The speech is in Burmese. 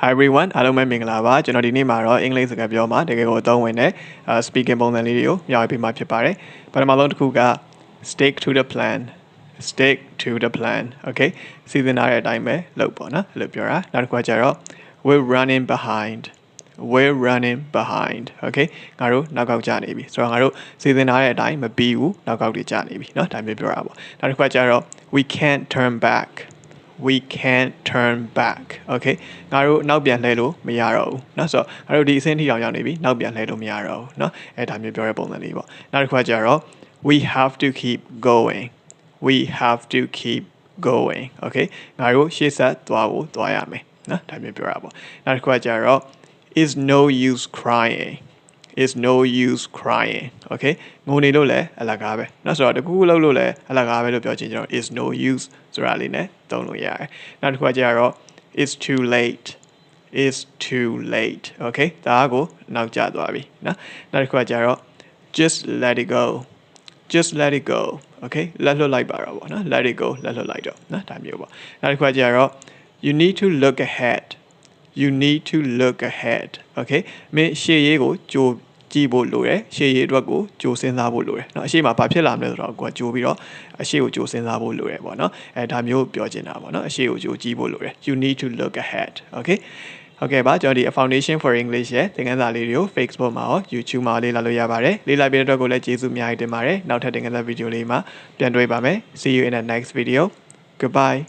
Hi everyone အားလုံးပဲမင်္ဂလာပါကျွန်တော်ဒီနေ့မှာတော့အင်္ဂလိပ်စကားပြောမှာတကယ်ကိုအသုံးဝင်တဲ့ speaking ပုံစံလေးတွေကိုမျှဝေပေးမှာဖြစ်ပါတယ်ပထမဆုံးတစ်ခုက stick to the plan okay စီစဉ်ထားတဲ့အတိုင်းပဲလုပ်ပေါ့နော်လို့ပြောတာနောက်တစ်ခုကကျတော့ we're running behind okay ငါတို့နောက်ကောက်ကျနေပြီဆိုတော့ငါတို့စီစဉ်ထားတဲ့အတိုင်းမပြီးဘူးနောက်ကောက်တွေကျနေပြီเนาะဒါမျိုးပြောတာပေါ့နောက်တစ်ခုကကျတော့ we can't turn back okay ငါတို့နောက်ပြန်လှည့်လို့မရတော့ဘူးเนาะဆိုတော့ငါတို့ဒီအဆင့်ထိအောင်ရောက်နေပြီနောက်ပြန်လှည့်လို့မရတော့ဘူးเนาะအဲဒါမျိုးပြောတဲ့ပုံစံလေးပေါ့နောက်တစ်ခုကကျတော့ we have to keep going okay ငါတို့ရှေ့ဆက်သွားရမယ်เนาะဒါမျိုးပြောတာပေါ့နောက်တစ်ခုကကျတော့ is no use crying okay ငိုနေလို့လည်းအလကားပဲเนาะဆိုတော့တကူကူလုပ်လို့လည်းအလကားပဲလို့ပြောချင်ကျွန်တော် is no use ဆိုတာလေးနဲ့သုံးလို့ရတယ်နောက်တစ်ခုကကျတော့ is too late okay ဒါကိုနောက်ကျသွားပြီเนาะနောက်တစ်ခုကကျတော့ just let it go okay လက်လွတ်လိုက်ပါတော့ဗောနော် let it go လက်လွတ်လိုက်တော့နော်ဒါမျိုးပေါ့နောက်တစ်ခုကကျတော့ you need to look ahead okay မင်းရှေ့ရေးကိုကြိုကြည့်ဖို့လိုတယ်ရှေ့ရေးအတွက်ကိုကြိုစဉ်းစားဖို့လိုတယ်เนาะအရှေ့မှာဘာဖြစ်လာမလဲဆိုတော့ကိုကကြိုပြီးတော့အရှေ့ကိုကြိုစဉ်းစားဖို့လိုတယ်ဗောနော်အဲဒါမျိုးပြောချင်တာဗောနော်အရှေ့ကိုကြိုကြည့်ဖို့လိုတယ် you need to look ahead okay ဟုတ်ကဲ့ပါကျွန်တော်ဒီ Foundation for English ရဲ့သင်ခန်းစာလေးတွေကို Facebook မှာရော YouTube မှာလေ့လာလို့ရပါတယ်လေ့လာပြီးတဲ့အတွက်ကိုလည်းကျေးဇူးအများကြီးတင်ပါတယ်နောက်ထပ်သင်ခန်းစာဗီဒီယိုလေးမှာပြန်တွေ့ပါမယ် See you in the next video goodbye